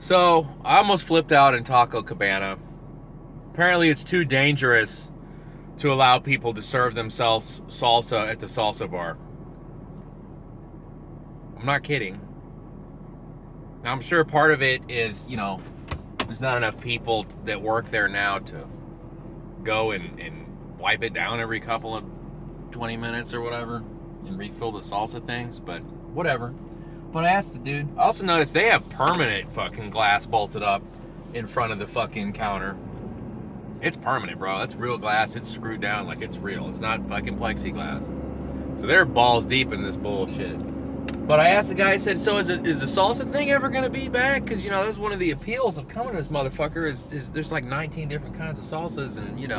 So, I almost flipped out in Taco Cabana. Apparently, it's too dangerous to allow people to serve themselves salsa at the salsa bar. I'm not kidding. Now, I'm sure part of it is, there's not enough people that work there now to go and wipe it down every couple of 20 minutes or whatever and refill the salsa things, but whatever. But I asked the dude. I also noticed they have permanent fucking glass bolted up in front of the fucking counter. It's permanent, bro. That's real glass. It's screwed down like it's real. It's not fucking plexiglass. So they're balls deep in this bullshit. But I asked the guy, I said, so is the salsa thing ever going to be back? Because, that's one of the appeals of coming to this motherfucker is there's like 19 different kinds of salsas and,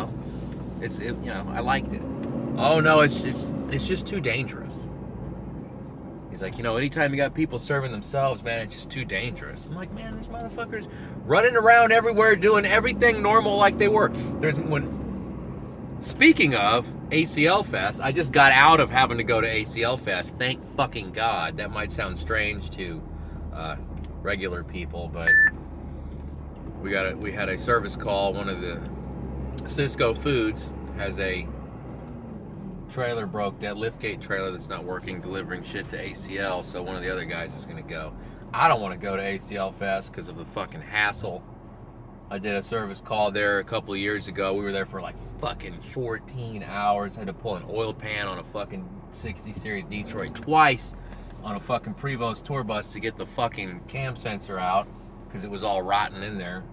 I liked it. Oh, no, it's just too dangerous. He's like, anytime you got people serving themselves, man, it's just too dangerous. I'm like, man, these motherfuckers running around everywhere doing everything normal like they were. Speaking of ACL Fest, I just got out of having to go to ACL Fest. Thank fucking God. That might sound strange to regular people, but we had a service call. One of the Cisco Foods has a trailer broke down, liftgate trailer that's not working, delivering shit to ACL, so one of the other guys is going to go. I don't want to go to ACL Fest because of the fucking hassle. I did a service call there a couple of years ago. We were there for like fucking 14 hours. Had to pull an oil pan on a fucking 60 Series Detroit twice on a fucking Prevost tour bus to get the fucking cam sensor out because it was all rotten in there.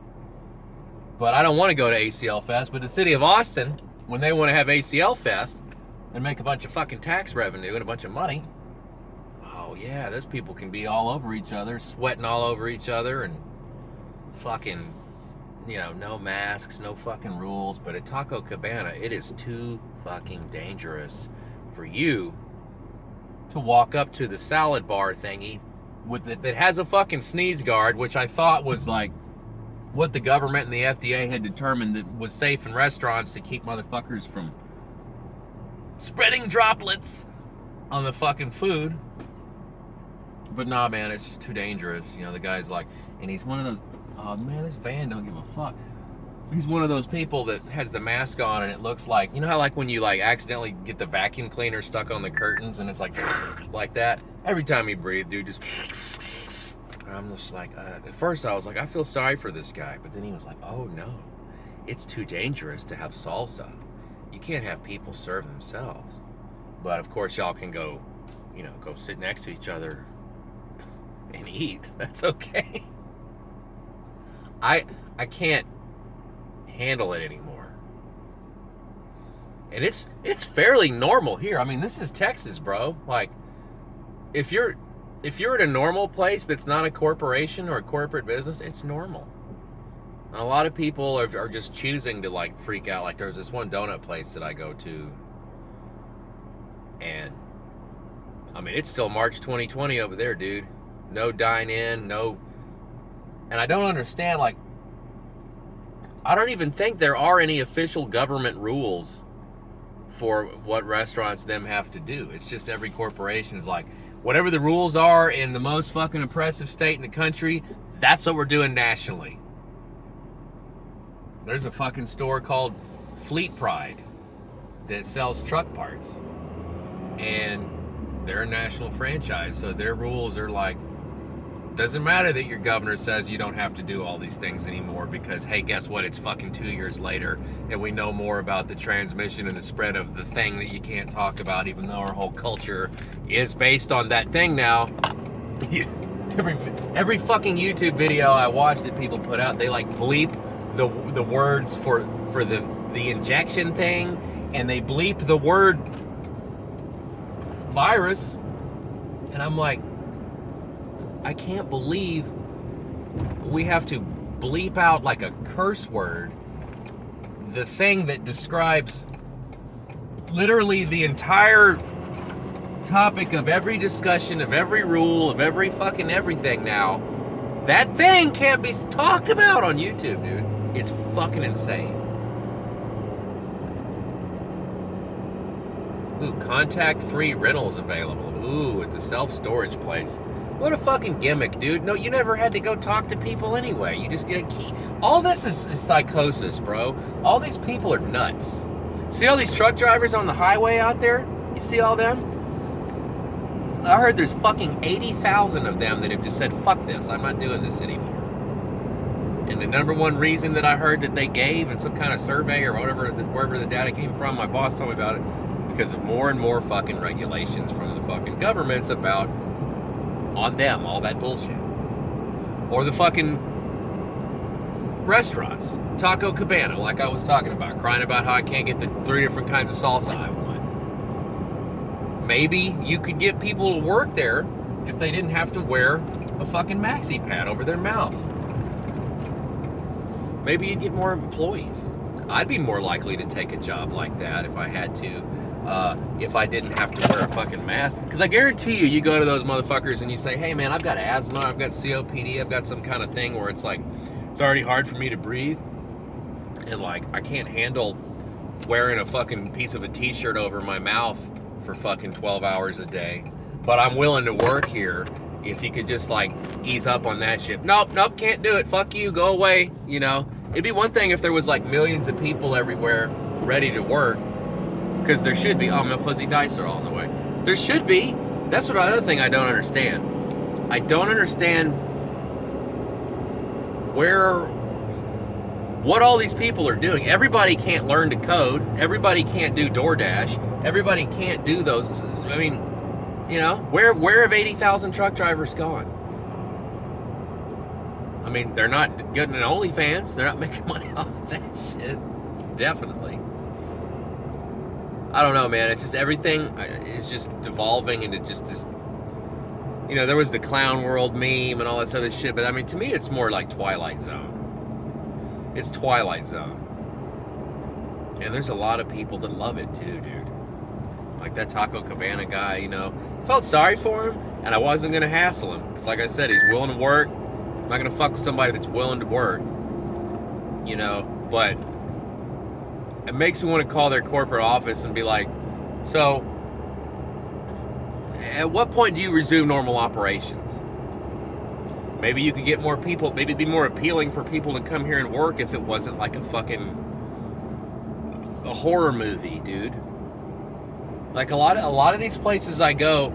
But I don't want to go to ACL Fest. But the city of Austin, when they want to have ACL Fest and make a bunch of fucking tax revenue and a bunch of money, oh yeah, those people can be all over each other, sweating all over each other and fucking, no masks, no fucking rules. But at Taco Cabana, it is too fucking dangerous for you to walk up to the salad bar thingy that has a fucking sneeze guard, which I thought was like what the government and the FDA had determined that was safe in restaurants to keep motherfuckers from spreading droplets on the fucking food. But nah, man, it's just too dangerous. The guy's like, and he's one of those, oh man, this van don't give a fuck. He's one of those people that has the mask on and it looks like, how like when you like accidentally get the vacuum cleaner stuck on the curtains and it's like like that? Every time you breathe, dude, just, I'm just like, at first I was like, I feel sorry for this guy. But then he was like, oh no, it's too dangerous to have salsa. You can't have people serve themselves. But of course y'all can go sit next to each other and eat. That's okay. I can't handle it anymore. And it's fairly normal here. I mean, this is Texas, bro. Like, if you're at a normal place that's not a corporation or a corporate business, it's normal. And a lot of people are just choosing to like freak out. Like there's this one donut place that I go to, and I mean it's still March 2020 over there, dude. No dine in, no. And I don't understand, like, I don't even think there are any official government rules for what restaurants them have to do. It's just every corporation's like, whatever the rules are in the most fucking oppressive state in the country, that's what we're doing nationally. There's a fucking store called Fleet Pride that sells truck parts. And they're a national franchise, so their rules are like, doesn't matter that your governor says you don't have to do all these things anymore because, hey, guess what? It's fucking 2 years later and we know more about the transmission and the spread of the thing that you can't talk about, even though our whole culture is based on that thing now. Every fucking YouTube video I watch that people put out, they like bleep the words for the injection thing, and they bleep the word virus, and I'm like, I can't believe we have to bleep out like a curse word the thing that describes literally the entire topic of every discussion, of every rule, of every fucking everything now. That thing can't be talked about on YouTube, dude. It's fucking insane. Ooh, contact-free rentals available. Ooh, at the self-storage place. What a fucking gimmick, dude. No, you never had to go talk to people anyway. You just get a key. All this is psychosis, bro. All these people are nuts. See all these truck drivers on the highway out there? You see all them? I heard there's fucking 80,000 of them that have just said, fuck this, I'm not doing this anymore. And the number one reason that I heard that they gave in some kind of survey or whatever, wherever the data came from, my boss told me about it, because of more and more fucking regulations from the fucking governments about, on them, all that bullshit. Or the fucking restaurants. Taco Cabana, like I was talking about, crying about how I can't get the 3 different kinds of salsa I want. Maybe you could get people to work there if they didn't have to wear a fucking maxi pad over their mouth. Maybe you'd get more employees. I'd be more likely to take a job like that if I had to, if I didn't have to wear a fucking mask. Because I guarantee you, you go to those motherfuckers and you say, hey man, I've got asthma, I've got COPD, I've got some kind of thing where it's like, it's already hard for me to breathe. And like, I can't handle wearing a fucking piece of a t-shirt over my mouth for fucking 12 hours a day. But I'm willing to work here. If you could just like ease up on that shit. Nope, can't do it. Fuck you, go away. You know, it'd be one thing if there was like millions of people everywhere ready to work. Because there should be. Oh, my fuzzy dice are all in the way. There should be. That's what another thing I don't understand. I don't understand what all these people are doing. Everybody can't learn to code. Everybody can't do DoorDash. Everybody can't do those. I mean, you know, where have 80,000 truck drivers gone? I mean, they're not getting an OnlyFans. They're not making money off of that shit. Definitely. I don't know, man. It's just everything is just devolving into just this. You know, there was the Clown World meme and all that other shit, but I mean, to me, it's more like Twilight Zone. It's Twilight Zone. And there's a lot of people that love it too, dude. Like that Taco Cabana guy, you know. Felt sorry for him, and I wasn't going to hassle him. It's like I said, he's willing to work. I'm not going to fuck with somebody that's willing to work. You know, but it makes me want to call their corporate office and be like, so, at what point do you resume normal operations? Maybe you could get more people, maybe it'd be more appealing for people to come here and work if it wasn't like a horror movie, dude. Like a lot of these places I go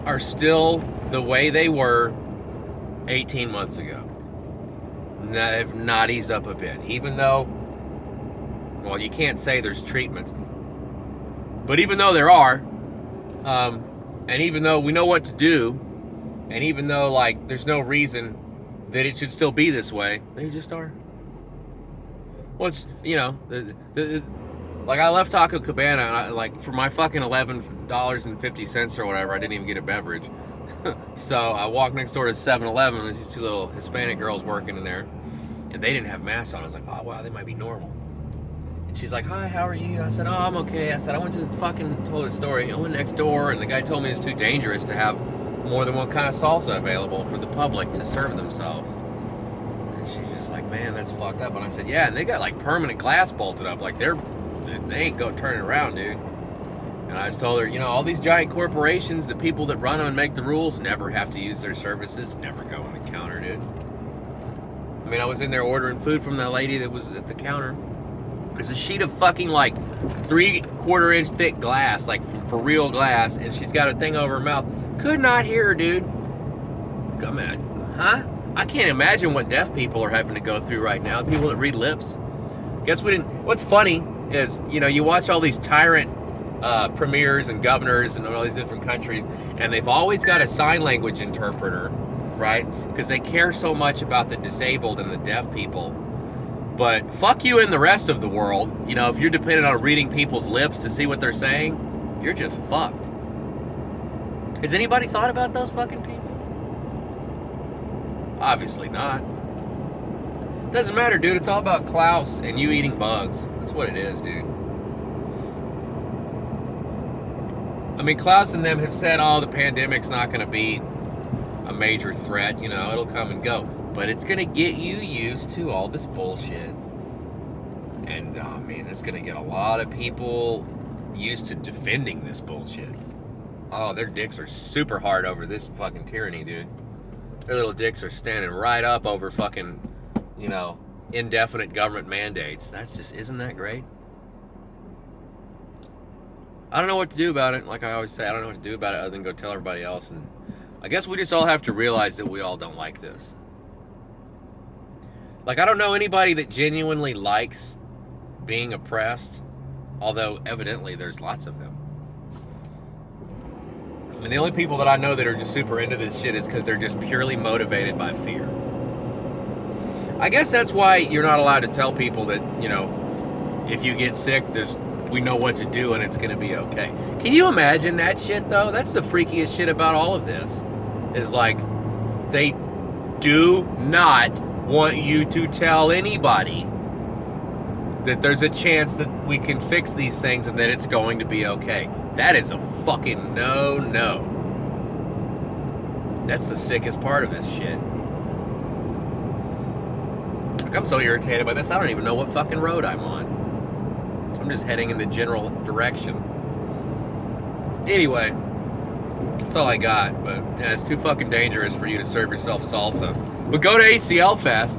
are still the way they were 18 months ago. They've not eased up a bit, even though, well, you can't say there's treatments, but even though there are, and even though we know what to do, and even though like there's no reason that it should still be this way, they just are. Well, it's, you know, like I left Taco Cabana, and like for my fucking $11.50 or whatever, I didn't even get a beverage. So I walked next door to 7-Eleven. There's these 2 little Hispanic girls working in there, and they didn't have masks on. I was like, oh wow, they might be normal. And she's like, hi, how are you? I said, oh, I'm okay. I said, I went to told her story. I went next door, and the guy told me it's too dangerous to have more than one kind of salsa available for the public to serve themselves. And she's just like, man, that's fucked up. And I said, yeah, and they got like permanent glass bolted up, like they ain't go turning around, dude. And I just told her, you know, all these giant corporations, the people that run them and make the rules, never have to use their services, never go on the counter, dude. I mean, I was in there ordering food from that lady that was at the counter. There's a sheet of fucking like 3/4 inch thick glass, like for real glass, and she's got a thing over her mouth. Could not hear her, dude. I mean, huh? I can't imagine what deaf people are having to go through right now. People that read lips. Guess we didn't. What's funny is, you know, you watch all these tyrant premiers and governors and all these different countries, and they've always got a sign language interpreter, right? Because they care so much about the disabled and the deaf people. But fuck you and the rest of the world. You know, if you're dependent on reading people's lips to see what they're saying, you're just fucked. Has anybody thought about those fucking people? Obviously not. Doesn't matter, dude. It's all about Klaus and you eating bugs. That's what it is, dude. I mean, Klaus and them have said, oh, the pandemic's not going to be a major threat. You know, it'll come and go. But it's going to get you used to all this bullshit. And, I mean, it's going to get a lot of people used to defending this bullshit. Oh, their dicks are super hard over this fucking tyranny, dude. Their little dicks are standing right up over fucking, you know, indefinite government mandates. That's just, isn't that great? I don't know what to do about it. Like I always say, I don't know what to do about it other than go tell everybody else. And I guess we just all have to realize that we all don't like this. Like, I don't know anybody that genuinely likes being oppressed, although evidently there's lots of them. And the only people that I know that are just super into this shit is because they're just purely motivated by fear. I guess that's why you're not allowed to tell people that, you know, if you get sick, we know what to do and it's going to be okay. Can you imagine that shit, though? That's the freakiest shit about all of this. Is like, they do not want you to tell anybody that there's a chance that we can fix these things and that it's going to be okay. That is a fucking no-no. That's the sickest part of this shit. Like, I'm so irritated by this, I don't even know what fucking road I'm on. I'm just heading in the general direction. Anyway, that's all I got, but yeah, it's too fucking dangerous for you to serve yourself salsa. But go to ACL Fest.